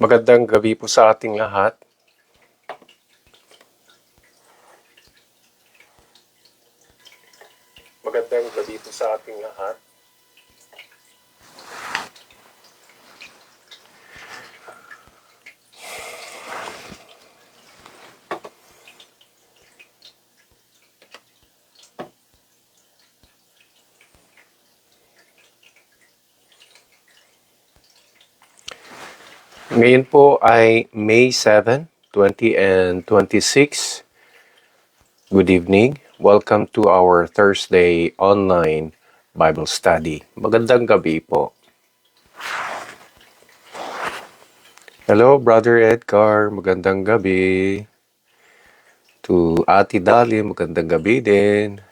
Magandang gabi po sa ating lahat. Magandang gabi po sa ating lahat. Ngayon po ay May 7, 2026. Good evening. Welcome to our Thursday online Bible study. Magandang gabi po. Hello, Brother Edgar. Magandang gabi. To Ate Dali, magandang gabi din.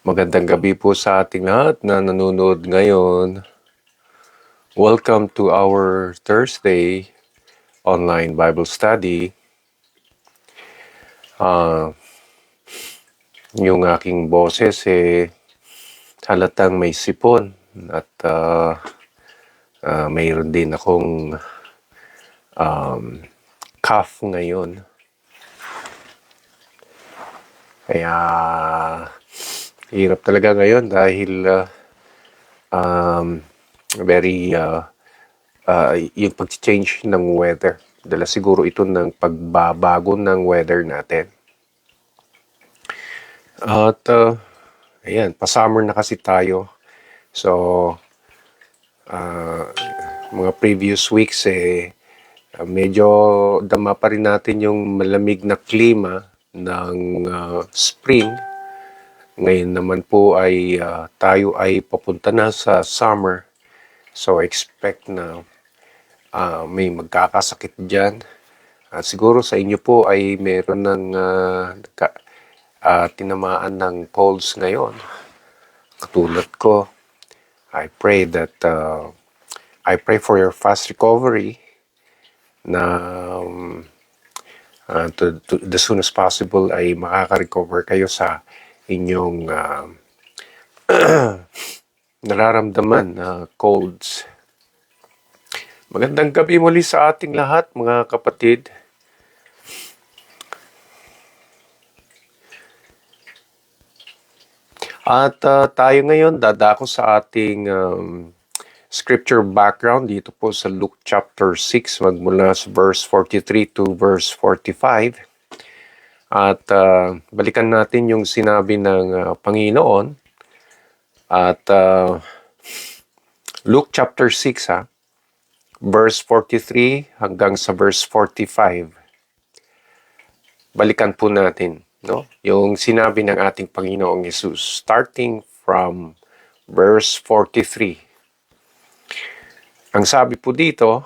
Magandang gabi po sa ating lahat na nanonood ngayon. Welcome to our Thursday online Bible study. Yung aking boses halatang may sipon at mayroon din akong cough ngayon. Kaya hirap talaga ngayon dahil very yung pag-change ng weather. Dala siguro ito ng pagbabago ng weather natin. At ayan, pa-summer na kasi tayo. So mga previous weeks medyo dama pa rin natin yung malamig na klima ng spring. Ngayon naman po ay tayo ay papunta na sa summer. So expect na may magkakasakit dyan. Siguro sa inyo po ay meron ng tinamaan ng colds ngayon. Katulad ko, I pray for your fast recovery na to the soon as possible ay makaka-recover kayo sa inyong nararamdaman na colds. Magandang gabi muli sa ating lahat, mga kapatid. At tayo ngayon dadako sa ating scripture background dito po sa Luke chapter 6, magmula sa verse 43 to verse 45. At balikan natin yung sinabi ng Panginoon. At Luke chapter 6, verse 43 hanggang sa verse 45. Balikan po natin, no? Yung sinabi ng ating Panginoong Yesus, starting from verse 43. Ang sabi po dito,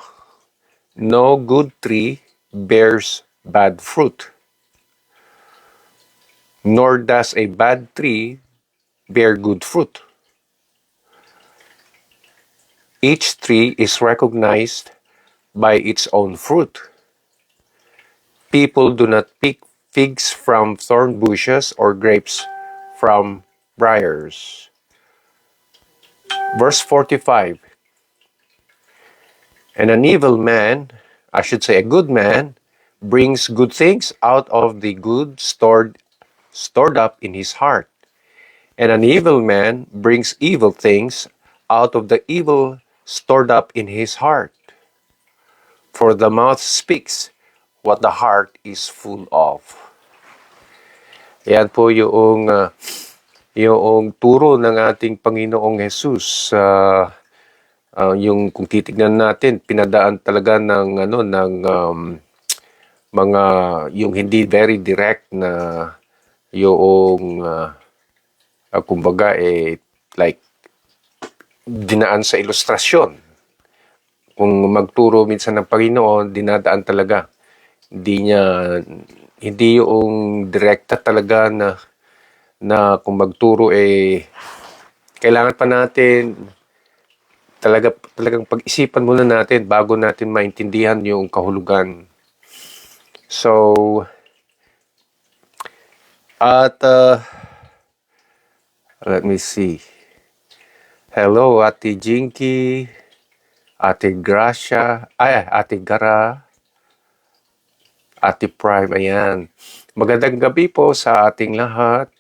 no good tree bears bad fruit, nor does a bad tree bear good fruit. Each tree is recognized by its own fruit. People do not pick figs from thorn bushes or grapes from briars. Verse 45. And an evil man, I should say a good man, brings good things out of the good stored up in his heart. And an evil man brings evil things out of the evil stored up in his heart. For the mouth speaks what the heart is full of. Yan po yung turo ng ating Panginoong Jesus. Yung kung titignan natin, pinadaan talaga ng mga yung hindi very direct na yung kumbaga like dinaan sa ilustrasyon. Kung magturo minsan ng Panginoon, dinadaan talaga. Hindi yung direkta talaga na kung magturo kailangan pa natin talagang pag-isipan muna natin bago natin maintindihan yung kahulugan. So let me see. Hello, Ate Jinky. Ate Gracia, Ate Gara, Ate Prime, ayan. Magandang gabi po sa ating lahat.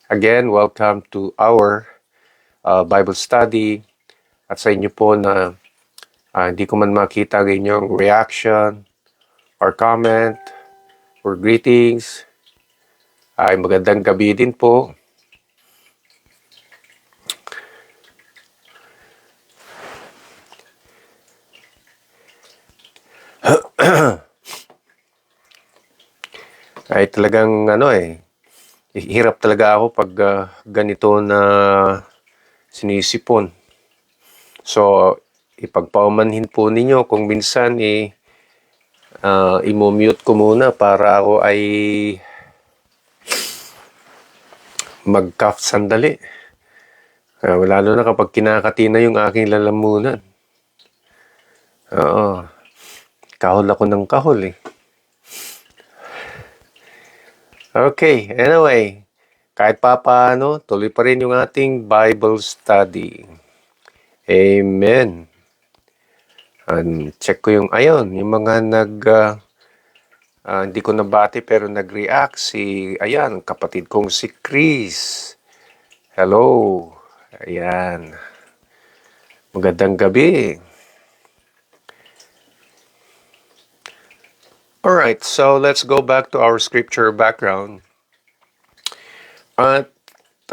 Again, welcome to our Bible study. At sa inyo po na hindi ko man makita ang inyong reaction or comment or greetings, ay magandang gabi din po. Ay talagang hirap talaga ako pag ganito na sinisipon. So, ipagpaumanhin po ninyo kung minsan i-mute ko muna para ako ay mag-cough sandali. Lalo na kapag kinakati na yung aking lalamunan. Oo. Kahol ako ng kahol eh. Okay, anyway. Kahit pa paano, tuloy pa rin yung ating Bible study. Amen. Check ko yung yung mga hindi ko nabati pero nag-react kapatid kong si Chris. Hello. Ayan. Magandang gabi. Alright, so let's go back to our scripture background. At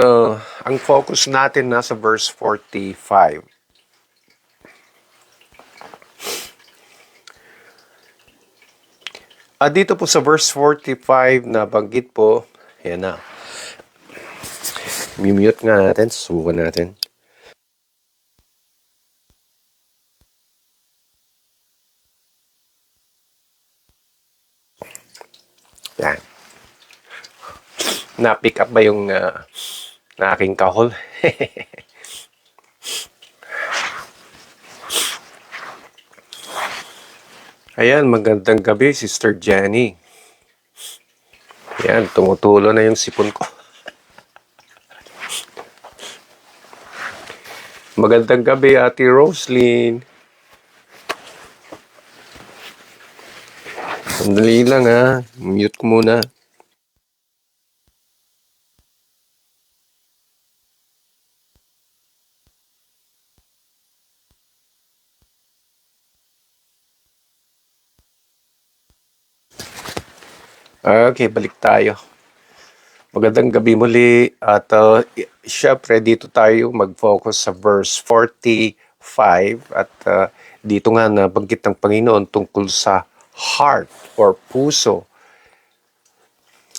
ang focus natin nasa verse 45. Dito po sa verse 45 na banggit po, yan na. Mute nga natin, subukan natin. Yan. Na-pick up ba yung na aking kahol? Ayan, magandang gabi, Sister Jenny. Ayan, tumutulo na yung sipon ko. Magandang gabi, Ate Roslyn. Sandali lang mute ko muna. Okay, balik tayo. Magandang gabi muli at syempre dito tayo mag-focus sa verse 45 at dito nga nabanggit ng Panginoon tungkol sa heart or puso.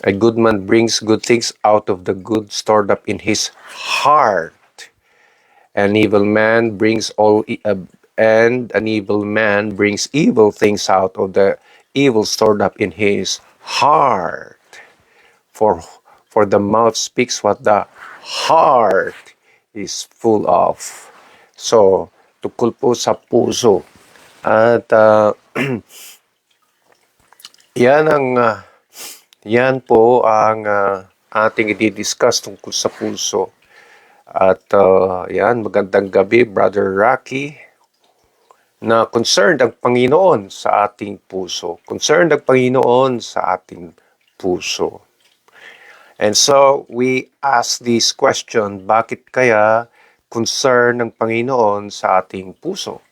A good man brings good things out of the good stored up in his heart. An evil man brings an evil man brings evil things out of the evil stored up in his heart. For the mouth speaks what the heart is full of. So, tukol po sa puso. At yan po ang ating i-discuss tungkol sa puso. At magandang gabi, Brother Rocky, na concerned ang Panginoon sa ating puso. Concerned ang Panginoon sa ating puso. And so, we ask this question, bakit kaya concern ng Panginoon sa ating puso?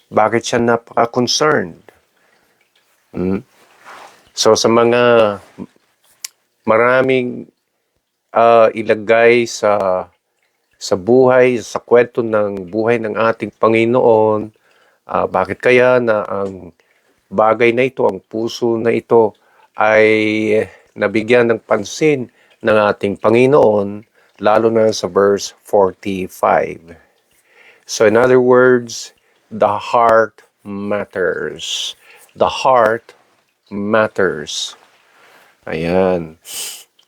Bakit siya napaka-concerned? So, sa mga maraming ilagay sa buhay, sa kwento ng buhay ng ating Panginoon, bakit kaya na ang bagay na ito, ang puso na ito ay nabigyan ng pansin ng ating Panginoon, lalo na sa verse 45. So in other words, the heart matters. The heart matters. Ayan.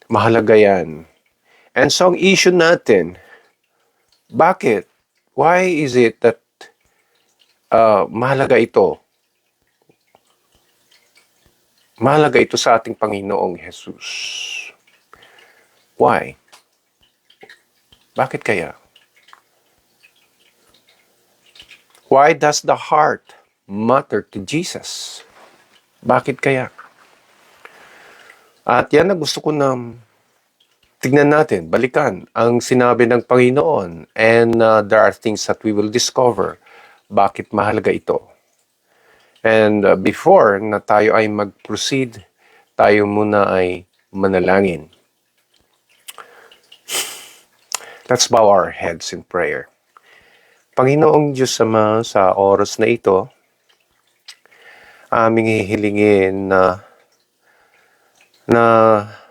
Mahalaga yan. And so ang issue natin, bakit? Why is it that mahalaga ito? Mahalaga ito sa ating Panginoong Jesus. Why? Bakit kaya? Why does the heart matter to Jesus? Bakit kaya? At yan na gusto ko na tignan natin, balikan ang sinabi ng Panginoon, and there are things that we will discover bakit mahalaga ito. And before na tayo ay mag-proceed, tayo muna ay manalangin. Let's bow our heads in prayer. Panginoong Diyos Ama, sa oras na ito, aming hihilingin na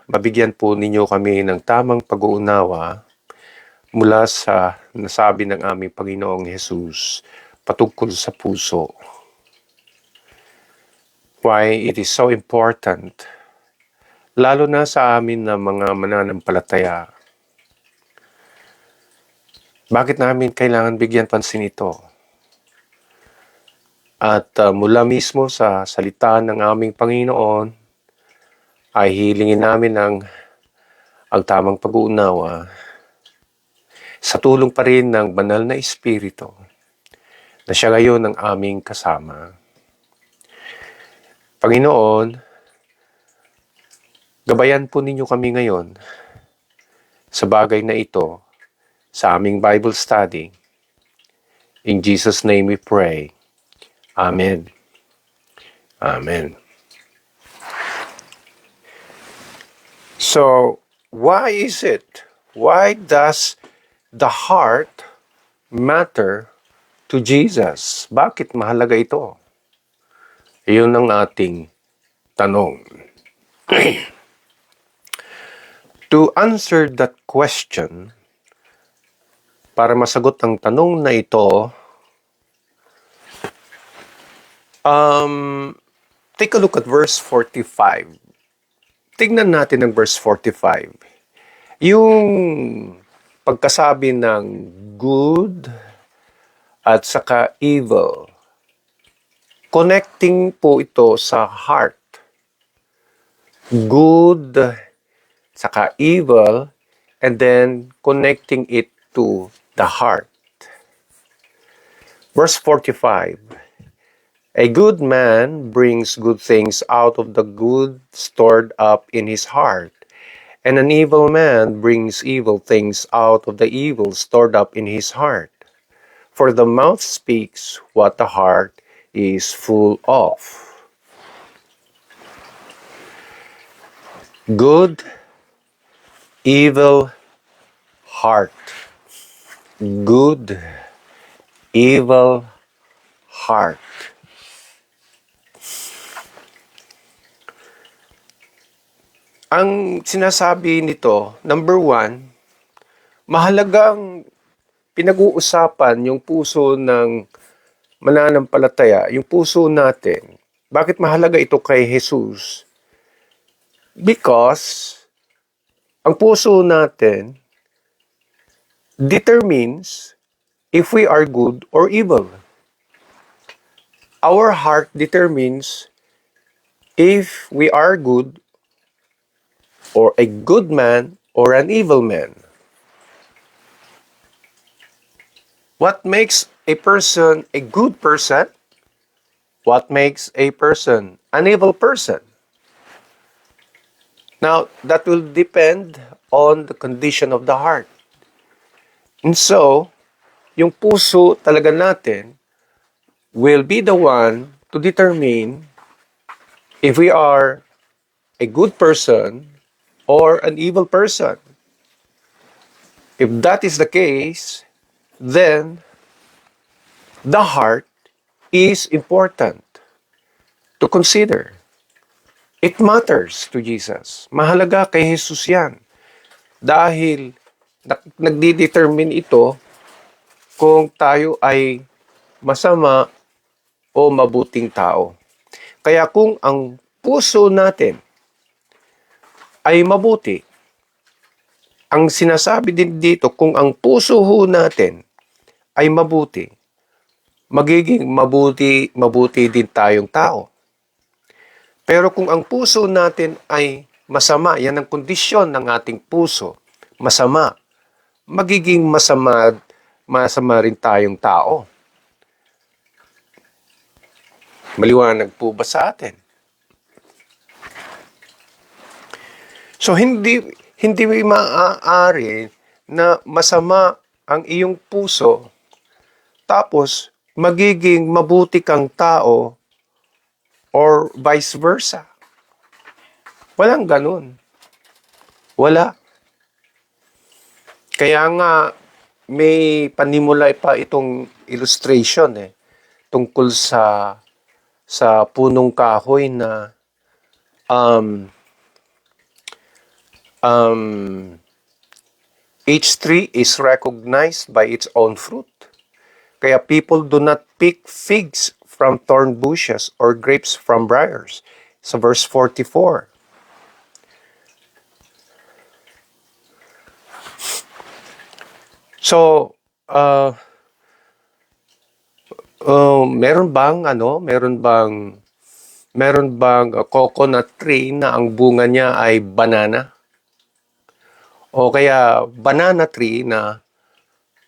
mabigyan po ninyo kami ng tamang pag-uunawa mula sa nasabi ng aming Panginoong Jesus patungkol sa puso. Why it is so important, lalo na sa amin na mga mananampalataya. Bakit namin kailangan bigyan pansin ito? At mula mismo sa salita ng aming Panginoon, ay hilingin namin ang tamang pag-uunawa sa tulong pa rin ng banal na Espiritu na siya ngayon ang aming kasama. Panginoon, gabayan po ninyo kami ngayon sa bagay na ito sa aming Bible study. In Jesus' name we pray. Amen. Amen. So, why is it? Why does the heart matter to Jesus? Bakit mahalaga ito? Iyon ang ating tanong. To answer that question, para masagot ang tanong na ito, take a look at verse 45. Tignan natin ang verse 45. Yung pagkasabi ng good at saka evil. Connecting po ito sa heart. Good saka evil, and then connecting it to the heart. Verse 45. A good man brings good things out of the good stored up in his heart, and an evil man brings evil things out of the evil stored up in his heart. For the mouth speaks what the heart is full of. Good, evil, heart. Good, evil, heart. Ang sinasabi nito, number one, mahalagang pinag-uusapan yung puso ng mananampalataya, yung puso natin. Bakit mahalaga ito kay Jesus? Because ang puso natin determines if we are good or evil. Our heart determines if we are good or a good man or an evil man. What makes a person a good person? What makes a person an evil person? Now, that will depend on the condition of the heart. And so, yung puso talaga natin will be the one to determine if we are a good person or an evil person. If that is the case, then the heart is important to consider. It matters to Jesus. Mahalaga kay Jesus yan. Dahil nagdi-determine ito kung tayo ay masama o mabuting tao. Kaya kung ang puso natin ay mabuti, ang sinasabi din dito, kung ang puso natin ay mabuti, magiging mabuti din tayong tao. Pero kung ang puso natin ay masama, yan ang kondisyon ng ating puso, masama, magiging masama rin tayong tao. Maliwanag po ba sa atin? So hindi maaari na masama ang iyong puso tapos magiging mabuti kang tao or vice versa. Walang ganun. Wala. Kaya nga may panimula pa itong illustration tungkol sa punong kahoy na um, um, each tree is recognized by its own fruit. Kaya people do not pick figs from thorn bushes or grapes from briars. Sa verse 44. So, meron bang coconut tree na ang bunga niya ay banana? O kaya banana tree na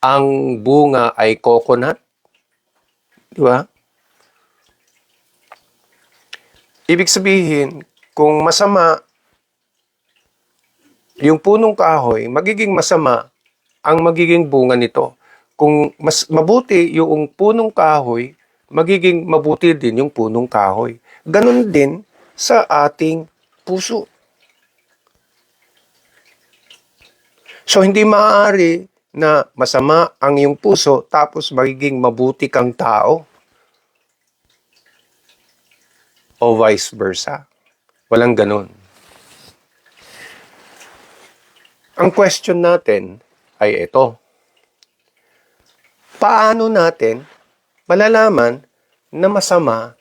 ang bunga ay coconut? Di ba? Ibig sabihin, kung masama yung punong kahoy, magiging masama ang magiging bunga nito. Kung mas mabuti yung punong kahoy, magiging mabuti din yung punong kahoy. Ganon din sa ating puso. So hindi maaari na masama ang iyong puso tapos magiging mabuti kang tao. O vice versa. Walang ganon. Ang question natin ay ito. Paano natin malalaman na masama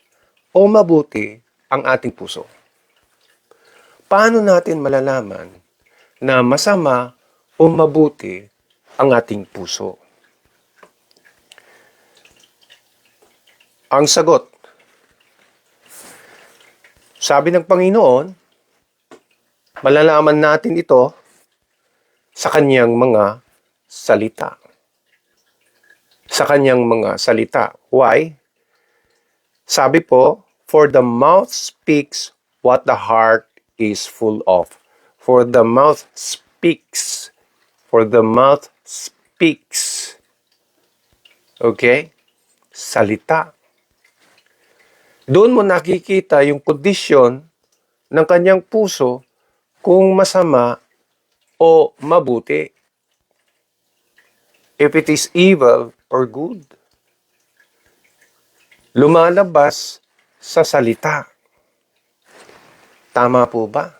o mabuti ang ating puso? Paano natin malalaman na masama o mabuti ang ating puso? Ang sagot, sabi ng Panginoon, malalaman natin ito sa kanyang mga salita. Sa kanyang mga salita. Why? Sabi po, for the mouth speaks what the heart is full of. For the mouth speaks. For the mouth speaks. Okay? Salita. Doon mo nakikita yung kondisyon ng kanyang puso kung masama o mabuti. If it is evil or good. Lumalabas sa salita. Tama po ba?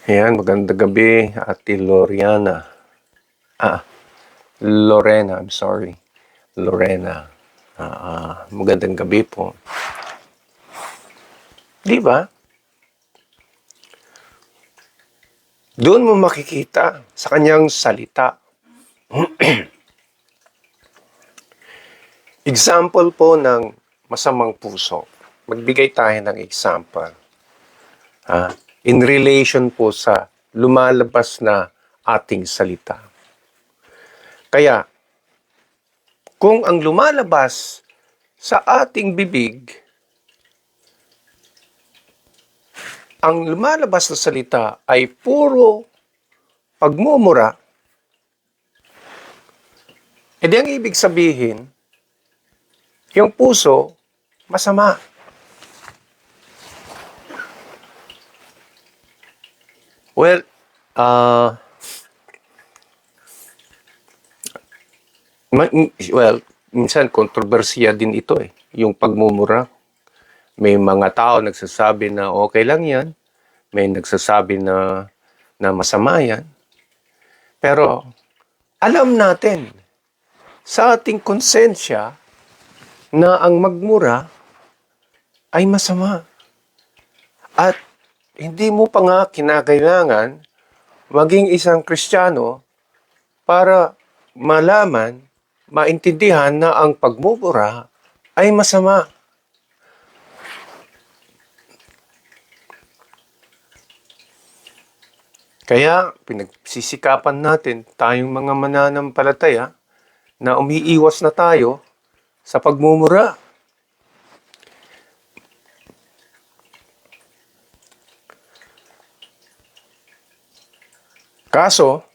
Ayan, magandang gabi, Ate Lorena. Lorena, I'm sorry. Lorena. Magandang gabi po. Di ba? Doon mo makikita sa kanyang salita. Example po ng masamang puso. Magbigay tayo ng example. In relation po sa lumalabas na ating salita. Kaya, kung ang lumalabas sa ating bibig, ang lumalabas na salita ay puro pagmumura, edi ang ibig sabihin, yung puso, masama. Well, minsan kontrobersiya din ito yung pagmumura. May mga tao nagsasabi na okay lang yan. May nagsasabi na masama yan. Pero alam natin sa ating konsensya na ang magmura ay masama. At hindi mo pa nga kinakailangan maging isang Kristiyano para malaman, maintindihan na ang pagmumura ay masama. Kaya pinagsisikapan natin tayong mga mananampalataya na umiiwas na tayo sa pagmumura. Kaso,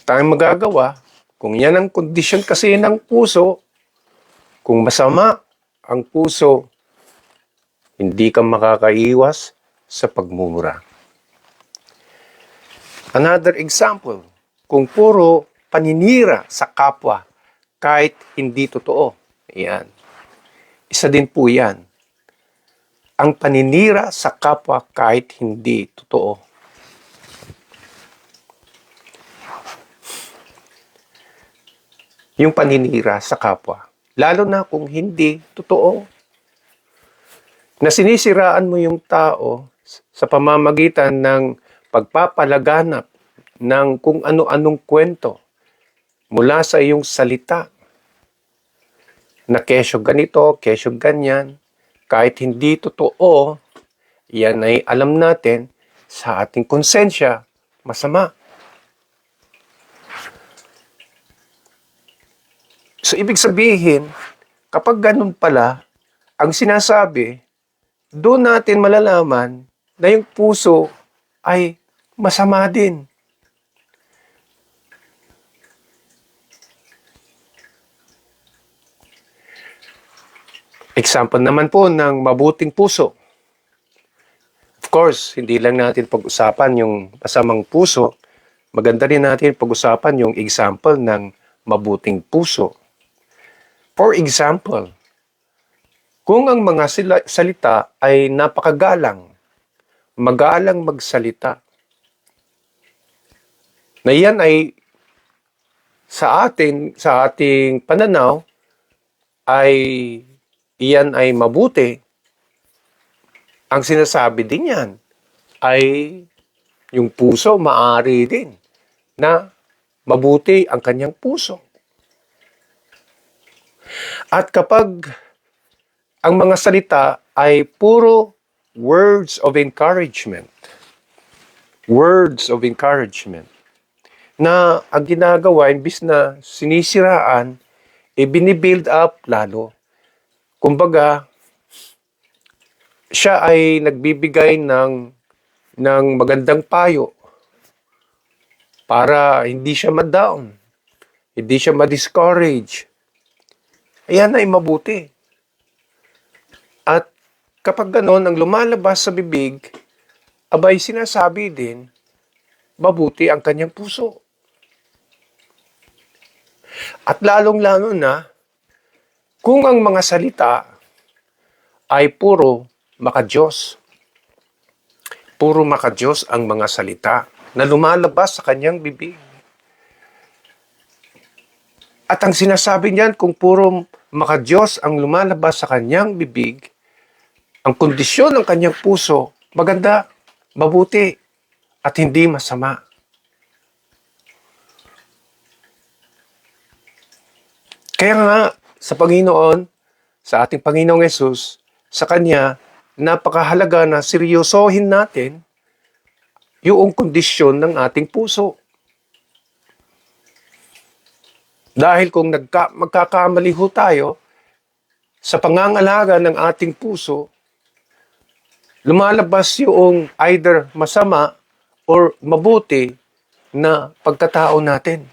tayong magagawa, kung yan ang kondisyon kasi ng puso, kung masama ang puso, hindi ka makakaiwas sa pagmumura. Another example, kung puro paninira sa kapwa kahit hindi totoo. Yan. Isa din po yan. Ang paninira sa kapwa kahit hindi totoo. Yung paninira sa kapwa. Lalo na kung hindi totoo. Na sinisiraan mo yung tao sa pamamagitan ng pagpapalaganap ng kung ano-anong kwento mula sa iyong salita na kesyo ganito, kesyo ganyan, kahit hindi totoo, yan ay alam natin sa ating konsensya, masama. So, ibig sabihin, kapag ganun pala, ang sinasabi, doon natin malalaman na yung puso ay masama din. Example naman po ng mabuting puso. Of course, hindi lang natin pag-usapan yung masamang puso, maganda rin natin pag-usapan yung example ng mabuting puso. For example, kung ang mga salita ay napakagalang, magalang magsalita, na yan ay sa ating pananaw ay iyan ay mabuti, ang sinasabi din yan ay yung puso maaari din na mabuti ang kanyang puso. At kapag ang mga salita ay puro words of encouragement, na ang ginagawa, imbis na sinisiraan, binibuild up lalo. Kumbaga, siya ay nagbibigay ng magandang payo para hindi siya ma-down, hindi siya ma-discourage. Ayan ay mabuti. At kapag gano'n ang lumalabas sa bibig, abay sinasabi din, mabuti ang kanyang puso. At lalong-lalo na, kung ang mga salita ay puro maka-Diyos. Puro maka-Diyos ang mga salita na lumalabas sa kanyang bibig. At ang sinasabi niyan, kung puro maka-Diyos ang lumalabas sa kanyang bibig, ang kondisyon ng kanyang puso, maganda, mabuti, at hindi masama. Kaya nga, sa Panginoon, sa ating Panginoong Yesus, sa Kanya, napakahalaga na seryosohin natin yung kondisyon ng ating puso. Dahil kung magkakamali ho tayo sa pangangalaga ng ating puso, lumalabas yung either masama or mabuti na pagkatao natin.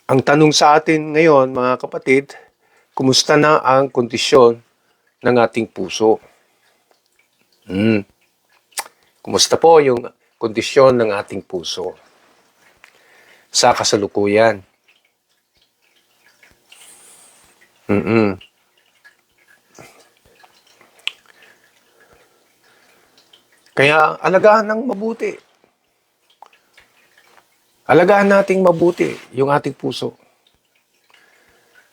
Ang tanong sa atin ngayon, mga kapatid, kumusta na ang kondisyon ng ating puso? Kumusta po yung kondisyon ng ating puso sa kasalukuyan? Kaya alagaan ng mabuti. Alagaan nating mabuti yung ating puso.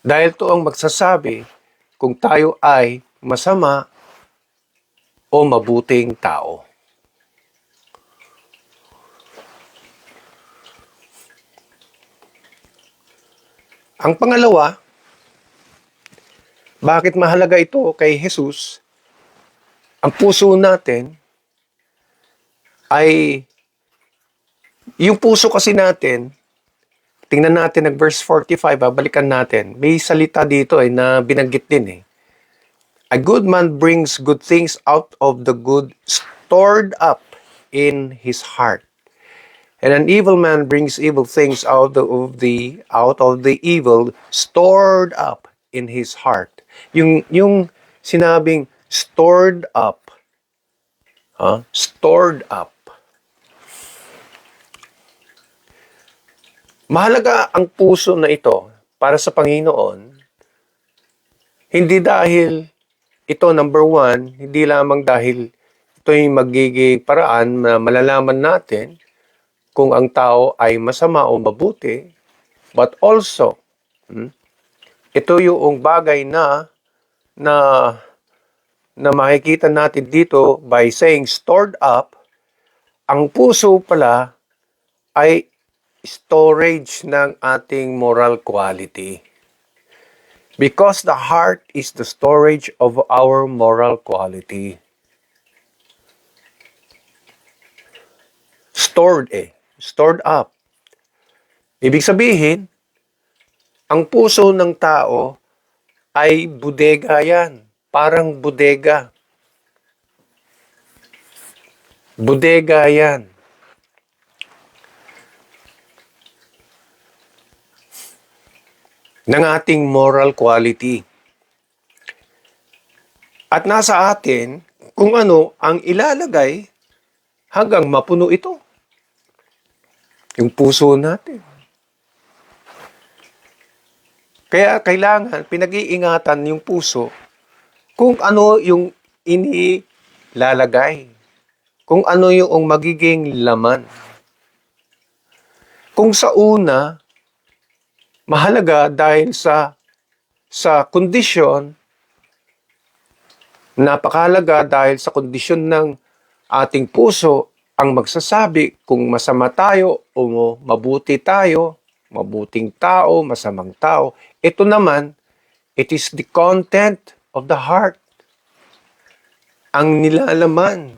Dahil to ang magsasabi kung tayo ay masama o mabuting tao. Ang pangalawa, bakit mahalaga ito kay Jesus? Ang puso natin ay, yung puso kasi natin, tingnan natin ang verse 45, balikan natin. May salita dito na binanggit din A good man brings good things out of the good stored up in his heart. And an evil man brings evil things out of the evil stored up in his heart. Yung sinabing stored up, stored up. Mahalaga ang puso na ito para sa Panginoon, hindi dahil ito, number one, hindi lamang dahil ito yung magiging paraan na malalaman natin kung ang tao ay masama o mabuti, but also, ito yung bagay na makikita natin dito by saying stored up, ang puso pala ay storage ng ating moral quality. Because the heart is the storage of our moral quality. Stored up. Ibig sabihin, ang puso ng tao ay bodega yan. Parang bodega. Bodega yan. Ng ating moral quality. At nasa atin kung ano ang ilalagay hanggang mapuno ito. Yung puso natin. Kaya kailangan pinag-iingatan yung puso kung ano yung inilalagay. Kung ano yung magiging laman. Kung sa una, mahalaga dahil sa kondisyon, napakahalaga dahil sa kondisyon ng ating puso ang magsasabi kung masama tayo o mabuti tayo, mabuting tao, masamang tao. Ito naman, it is the content of the heart. Ang nilalaman.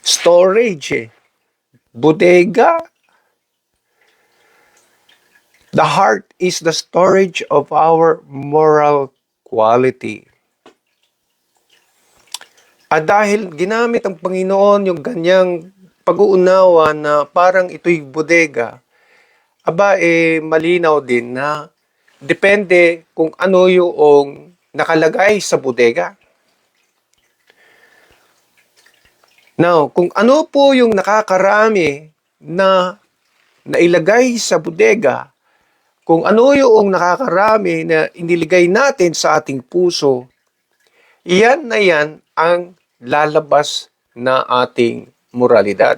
Storage bodega. The heart is the storage of our moral quality. At dahil ginamit ang Panginoon yung ganyang pag-uunawa na parang ito'y bodega, malinaw din na depende kung ano yung nakalagay sa bodega. Now, kung ano po yung nakakarami na nailagay sa bodega, kung ano yung nakakarami na iniligay natin sa ating puso, yan na yan ang lalabas na ating moralidad.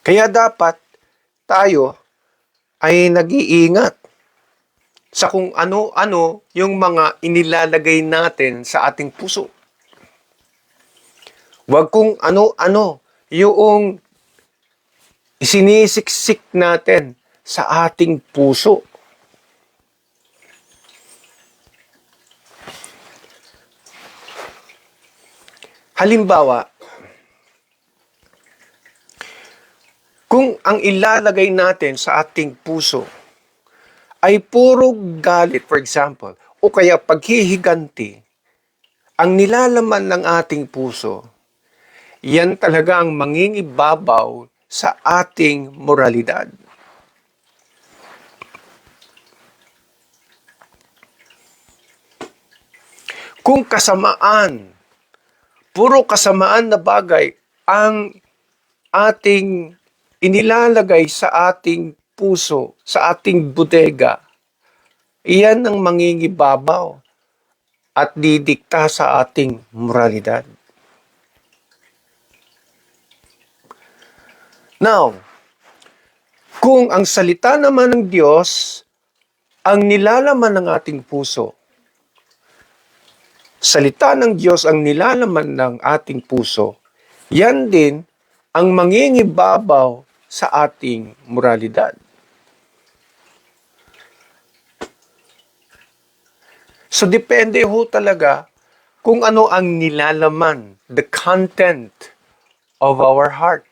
Kaya dapat tayo ay nag-iingat sa kung ano-ano yung mga inilalagay natin sa ating puso. Huwag kung ano-ano yung isinisiksik natin sa ating puso. Halimbawa, kung ang ilalagay natin sa ating puso ay puro galit, for example, o kaya paghihiganti, ang nilalaman ng ating puso, yan talaga ang mangingibabaw sa ating moralidad. Kung kasamaan, puro kasamaan na bagay ang ating inilalagay sa ating puso, sa ating bodega, iyan ang mangingibabaw at didikta sa ating moralidad. Now, Kung ang salita naman ng Diyos ang nilalaman ng ating puso, salita ng Diyos ang nilalaman ng ating puso, yan din ang mangingibabaw sa ating moralidad. So depende ho talaga kung ano ang nilalaman, the content of our heart.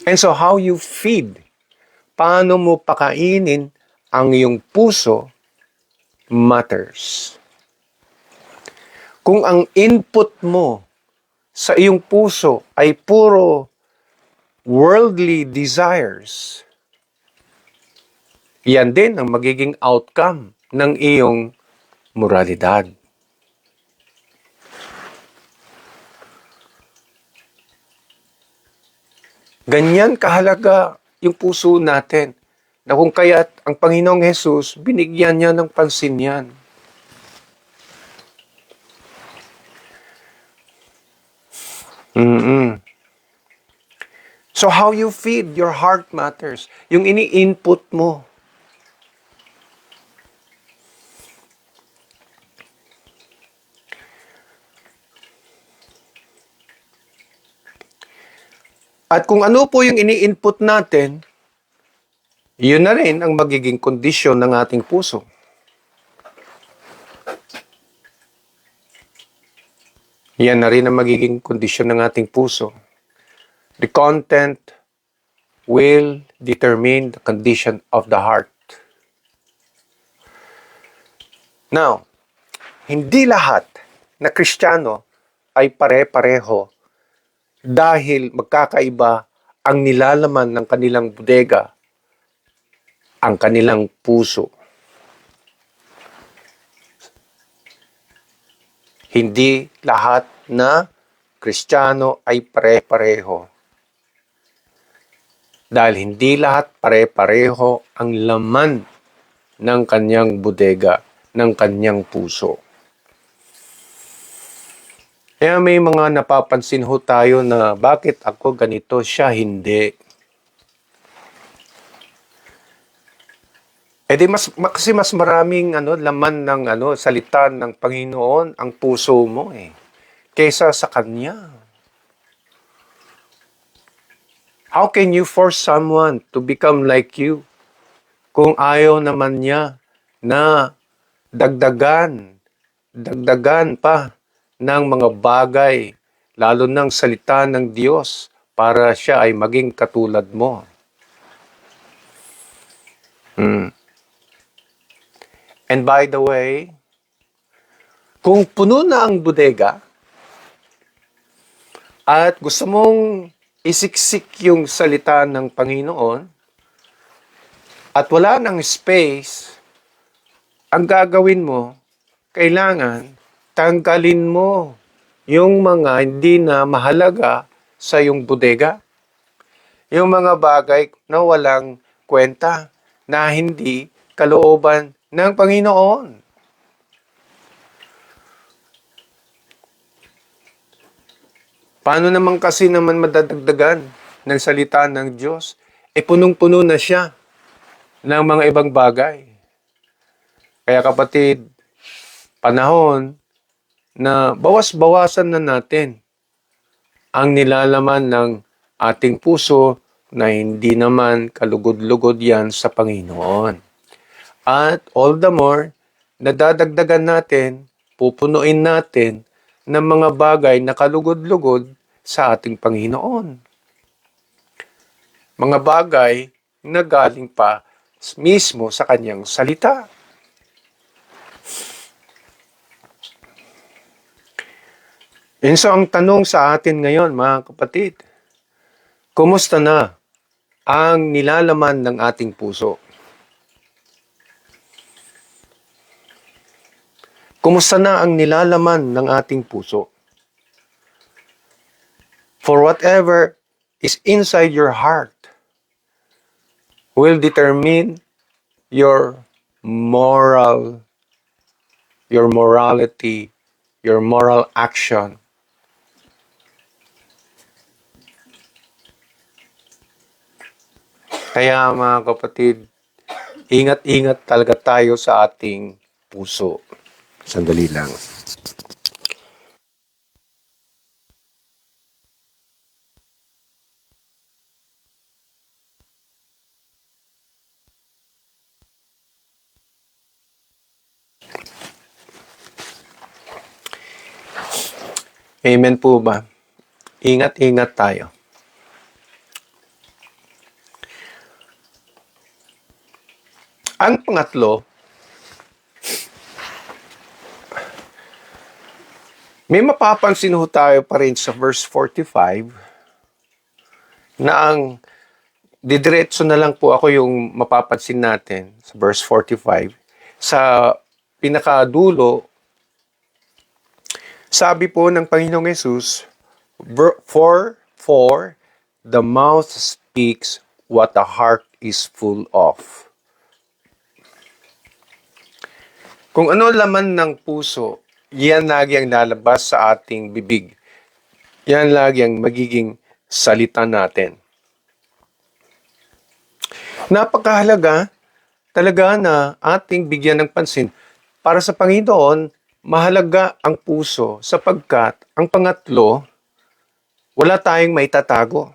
And so how you feed, paano mo pakainin ang iyong puso matters. Kung ang input mo sa iyong puso ay puro worldly desires, yan din ang magiging outcome ng iyong moralidad. Ganyan kahalaga yung puso natin na kung kaya't ang Panginoong Hesus, binigyan niya ng pansin yan. So how you feed your heart matters. Yung ini-input mo. At kung ano po yung ini-input natin, yun na rin ang magiging kondisyon ng ating puso. Yan na rin ang magiging kondisyon ng ating puso. The content will determine the condition of the heart. Now, hindi lahat na Kristiyano ay pare-pareho dahil magkakaiba ang nilalaman ng kanilang bodega, ang kanilang puso. Hindi lahat na Kristiyano ay pare-pareho. Dahil hindi lahat pare-pareho ang laman ng kanyang bodega, ng kanyang puso. Kaya may mga napapansin ho tayo na bakit ako ganito, siya hindi. Kasi mas maraming laman ng salita ng Panginoon ang puso mo kaysa sa kanya. How can you force someone to become like you kung ayaw naman niya na dagdagan pa ng mga bagay, lalo ng salita ng Diyos, para siya ay maging katulad mo. And by the way, kung puno na ang bodega at gusto mong isiksik yung salita ng Panginoon at wala nang space, ang gagawin mo, kailangan tanggalin mo yung mga hindi na mahalaga sa iyong bodega. Yung mga bagay na walang kwenta, na hindi kalooban ng Panginoon. Paano naman kasi madadagdagan ng salita ng Diyos? Punong-puno na siya ng mga ibang bagay. Kaya kapatid, panahon na bawas-bawasan na natin ang nilalaman ng ating puso na hindi naman kalugod-lugod yan sa Panginoon. At all the more, nadadagdagan natin, pupunuin natin ng mga bagay na kalugod-lugod sa ating Panginoon. Mga bagay na galing pa mismo sa kanyang salita. And so ang tanong sa atin ngayon, mga kapatid, kumusta na ang nilalaman ng ating puso? Kumusta na ang nilalaman ng ating puso? For whatever is inside your heart will determine your morality, your moral action. Kaya mga kapatid, ingat-ingat talaga tayo sa ating puso. Sandali lang. Amen po ba? Ingat-ingat tayo. Ang pangatlo, may mapapansin ho tayo pa rin sa verse 45 na ang didiretso na lang po ako yung mapapansin natin sa verse 45. Sa pinakadulo, sabi po ng Panginoong Yesus, for the mouth speaks what the heart is full of. Kung ano laman ng puso, yan lagi ang lalabas sa ating bibig. Yan lagi ang magiging salita natin. Napakahalaga talaga na ating bigyan ng pansin. Para sa Panginoon, mahalaga ang puso sapagkat ang pangatlo, wala tayong maitatago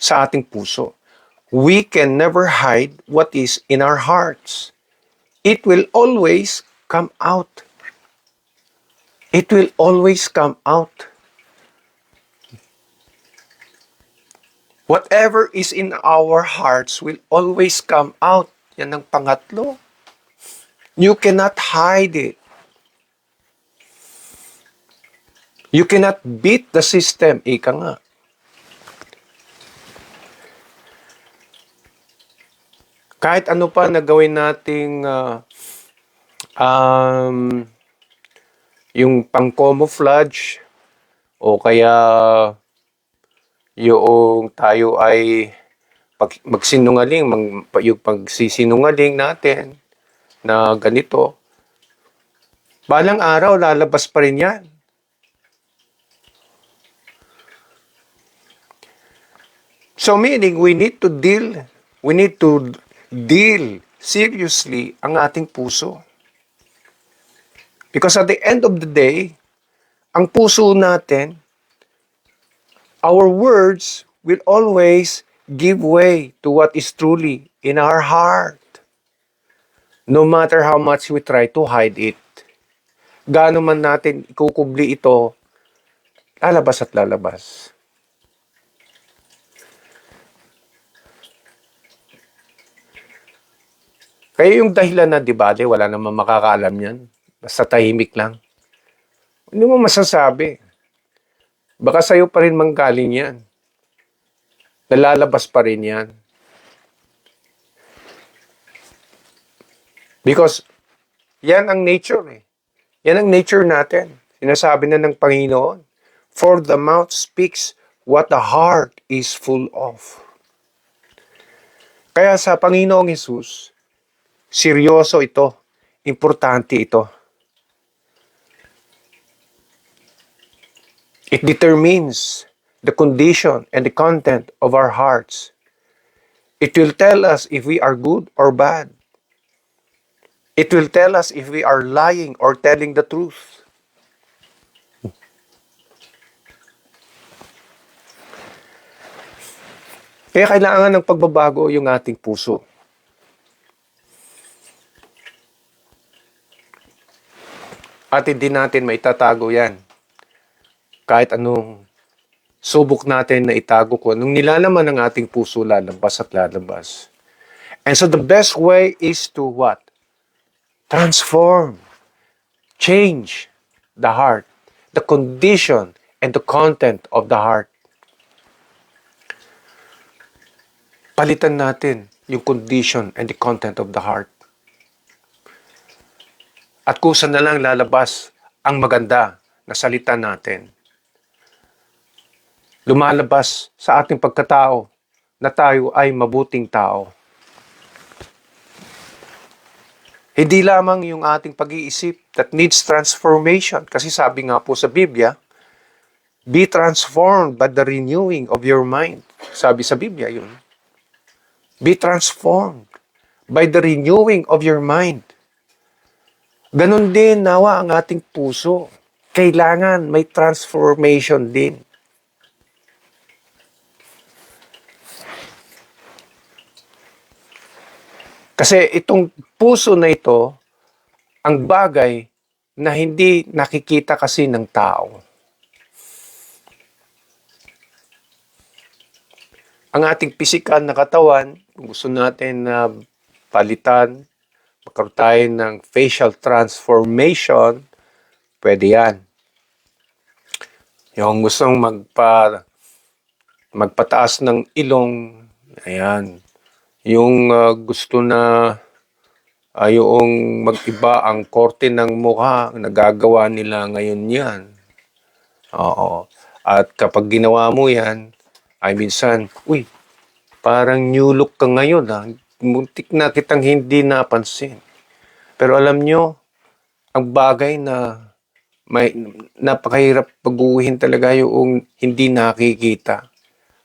sa ating puso. We can never hide what is in our hearts. It will always come out. It will always come out. Whatever is in our hearts will always come out. Yan ang pangatlo. You cannot hide it. You cannot beat the system. Ika nga. Kahit ano pa na gawin nating yung pang-camouflage o kaya yung tayo ay magsinungaling, yung pagsisinungaling natin na ganito, balang araw lalabas pa rin yan. So meaning we need to deal seriously ang ating puso. Because at the end of the day, ang puso natin, our words will always give way to what is truly in our heart. No matter how much we try to hide it. Gaano man natin ikukubli ito, lalabas at lalabas. Kaya yung dahilan na, di ba, wala namang makakaalam yan. Basta tahimik lang. Hindi mo masasabi. Baka sa'yo pa rin manggaling yan. Nalalabas pa rin yan. Because yan ang nature eh. Yan ang nature natin. Sinasabi na ng Panginoon. For the mouth speaks what the heart is full of. Kaya sa Panginoong Hesus, seryoso ito. Importante ito. It determines the condition and the content of our hearts. It will tell us if we are good or bad. It will tell us if we are lying or telling the truth. Kaya kailangan ng pagbabago yung ating puso. At hindi natin maitatago yan. Kahit anong subok natin na itago ko, nung nilalaman ng ating puso, lalabas at lalabas. And so the best way is to what? Transform. Change the heart. The condition and the content of the heart. Palitan natin yung condition and the content of the heart. At kusa na lang lalabas ang maganda na salita natin. Lumalabas sa ating pagkatao na tayo ay mabuting tao. Hindi lamang yung ating pag-iisip that needs transformation. Kasi sabi nga po sa Biblia, be transformed by the renewing of your mind. Sabi sa Biblia yun. Be transformed by the renewing of your mind. Ganon din nawa ang ating puso. Kailangan may transformation din. Kasi itong puso na ito, ang bagay na hindi nakikita kasi ng tao. Ang ating pisikal na katawan, kung gusto natin na palitan, magkaroon tayo ng facial transformation, pwede yan. Yung gustong magpataas ng ilong, ayan. Yung gusto na yung mag-iba ang korte ng mukha, nagagawa nila ngayon yan. Oo. At kapag ginawa mo yan, ay minsan, uy, parang new look ka ngayon ha. Muntik na kitang hindi napansin. Pero alam nyo, ang bagay na may napakahirap baguhin talaga yung hindi nakikita.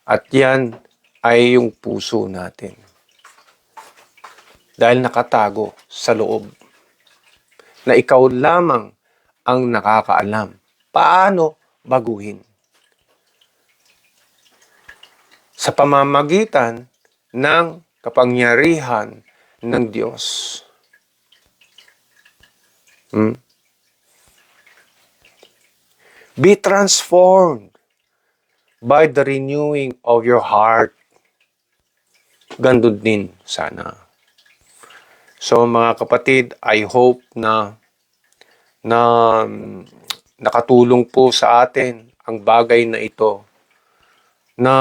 At yan ay yung puso natin. Dahil nakatago sa loob. Na ikaw lamang ang nakakaalam. Paano baguhin? Sa pamamagitan ng kapangyarihan ng Diyos. Be transformed by the renewing of your heart. Gandun din sana. So mga kapatid, I hope na nakatulong po sa atin ang bagay na ito. Na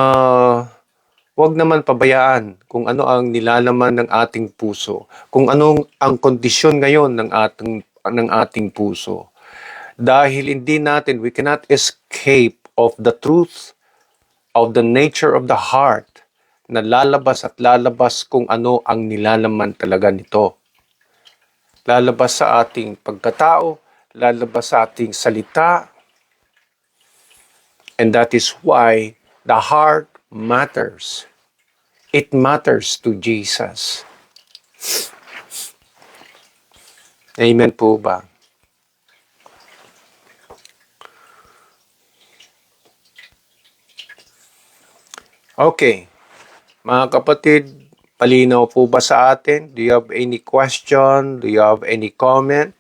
huwag naman pabayaan kung ano ang nilalaman ng ating puso. Kung anong ang kondisyon ngayon ng ating puso. Dahil hindi natin, we cannot escape of the truth of the nature of the heart na lalabas at lalabas kung ano ang nilalaman talaga nito. Lalabas sa ating pagkatao, lalabas sa ating salita. And that is why the heart matters. It matters to Jesus. Amen po ba? Okay. Mga kapatid, palinaw po ba sa atin? Do you have any question? Do you have any comment?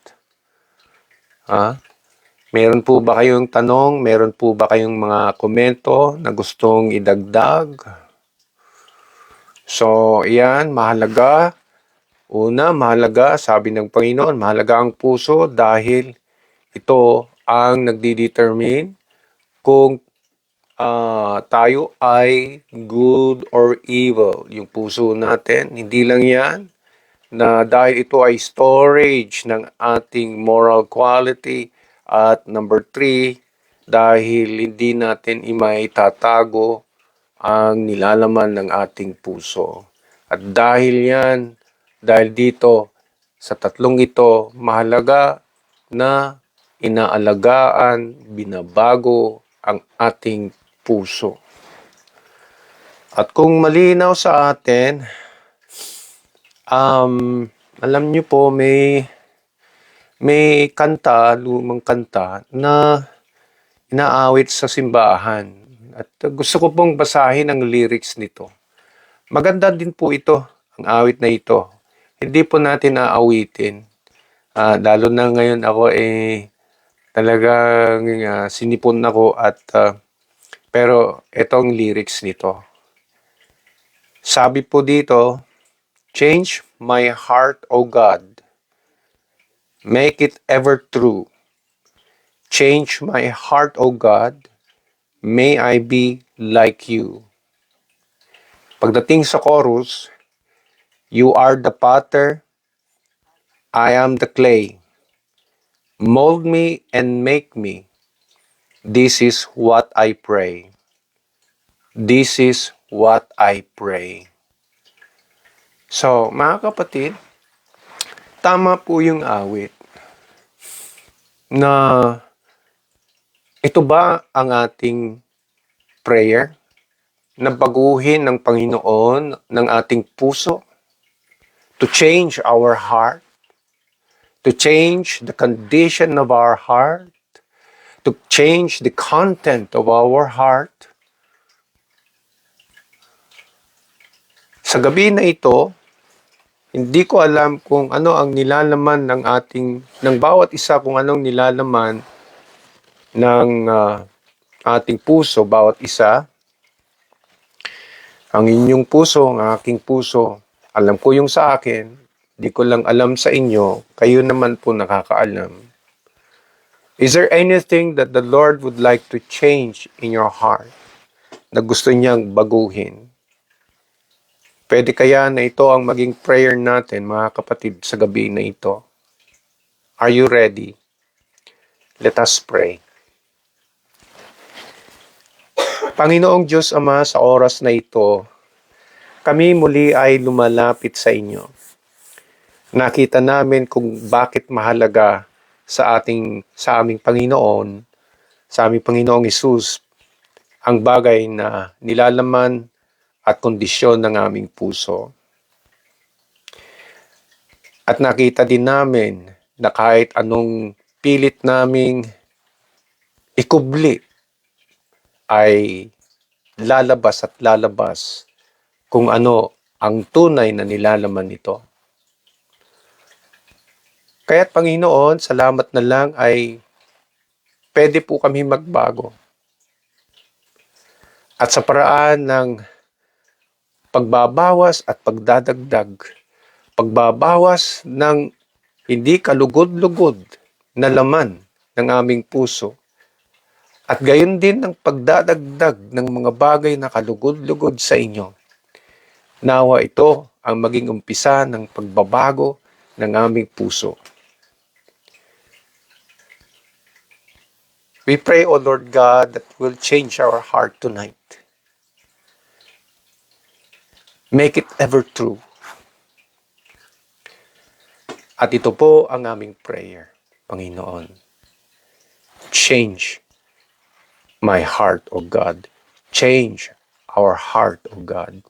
Meron po ba kayong tanong? Meron po ba kayong mga komento na gustong idagdag? So, yan, mahalaga. Una, mahalaga, sabi ng Panginoon, mahalaga ang puso dahil ito ang nagdi-determine kung tayo ay good or evil. Yung puso natin, hindi lang yan na dahil ito ay storage ng ating moral quality. At number 3, dahil hindi natin imaitatago ang nilalaman ng ating puso. At dahil yan, dahil dito, sa tatlong ito, mahalaga na inaalagaan, binabago ang ating puso. At kung malinaw sa atin, alam niyo po may kanta, lumang kanta na inaawit sa simbahan. At gusto ko pong basahin ang lyrics nito. Maganda din po ito, ang awit na ito. Hindi po natin aawitin. Lalo na ngayon ako talagang sinipon ako at pero itong lyrics nito. Sabi po dito, change my heart, O God. Make it ever true. Change my heart, O God. May I be like you. Pagdating sa chorus, you are the potter, I am the clay. Mold me and make me. This is what I pray. This is what I pray. So, mga kapatid, tama po yung awit na ito ba ang ating prayer? na baguhin ng Panginoon ng ating puso, to change our heart, to change the condition of our heart, to change the content of our heart. Sa gabi na ito, hindi ko alam kung ano ang nilalaman ng bawat isa, kung anong nilalaman ng ating puso, bawat isa. Ang inyong puso, ang aking puso, alam ko yung sa akin, di ko lang alam sa inyo, kayo naman po nakakaalam. Is there anything that the Lord would like to change in your heart na gusto niyang baguhin? Pwede kaya na ito ang maging prayer natin, mga kapatid, sa gabi na ito? Are you ready? Let us pray. Panginoong Diyos Ama, sa oras na ito, kami muli ay lumalapit sa inyo. Nakita namin kung bakit mahalaga sa aming Panginoon, sa aming Panginoong Hesus, ang bagay na nilalaman at kondisyon ng aming puso. At nakita din namin na kahit anong pilit naming ikubli ay lalabas at lalabas kung ano ang tunay na nilalaman nito. Kaya't Panginoon, salamat na lang ay pwede po kami magbago. At sa paraan ng pagbabawas at pagdadagdag, pagbabawas ng hindi kalugod-lugod na laman ng aming puso, at gayon din ng pagdadagdag ng mga bagay na kalugod-lugod sa inyo. Nawa ito ang maging umpisa ng pagbabago ng aming puso. We pray, O Lord God, that will change our heart tonight. Make it ever true. At ito po ang aming prayer, Panginoon. Change my heart, O God. Change our heart, O God.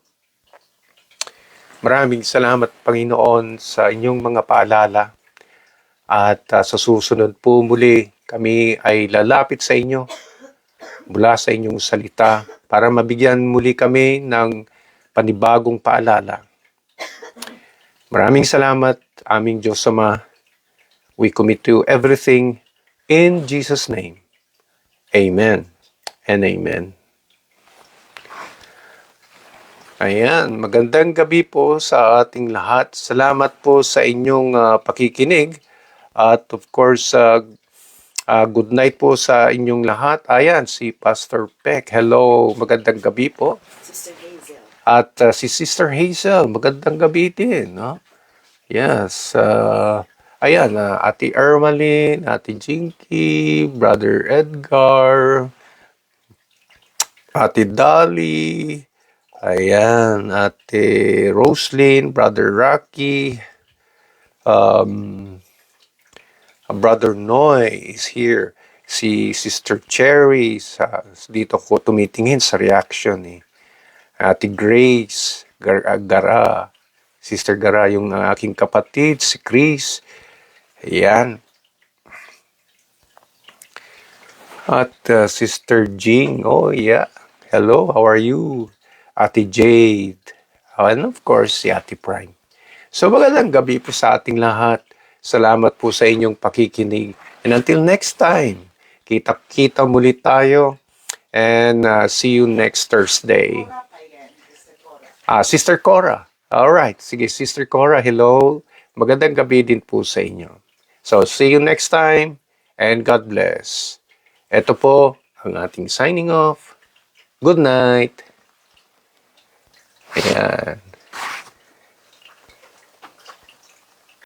Maraming salamat, Panginoon, sa inyong mga paalala. At sa susunod po muli, kami ay lalapit sa inyo mula sa inyong salita para mabigyan muli kami ng panibagong paalala. Maraming salamat, aming Diyos Ama. We commit to you everything in Jesus' name. Amen and amen. Ayan, magandang gabi po sa ating lahat. Salamat po sa inyong pakikinig. At of course, good night po sa inyong lahat. Ayan, si Pastor Peck. Hello, magandang gabi po. Sister Hazel. At si Sister Hazel, magandang gabi din. No? Yes. Ayan, Ate Ermaline, Ate Jinky, Brother Edgar, Ate Dolly, ayan, Ate Roslyn, Brother Rocky, Brother Noy is here. Si Sister Cherry, dito ko tumitingin sa reaction eh. Ate Grace, Gara, Sister Gara, yung aking kapatid, si Chris. Ayan. At Sister Jing, oh yeah. Hello, how are you? Ate Jade. And of course, si Ate Prime. So magandang gabi po sa ating lahat. Salamat po sa inyong pakikinig. And until next time, kita muli tayo. And see you next Thursday. Sister Cora. Alright, sige Sister Cora, hello. Magandang gabi din po sa inyo. So see you next time and God bless. Ito po ang ating signing off. Good night. Ayan.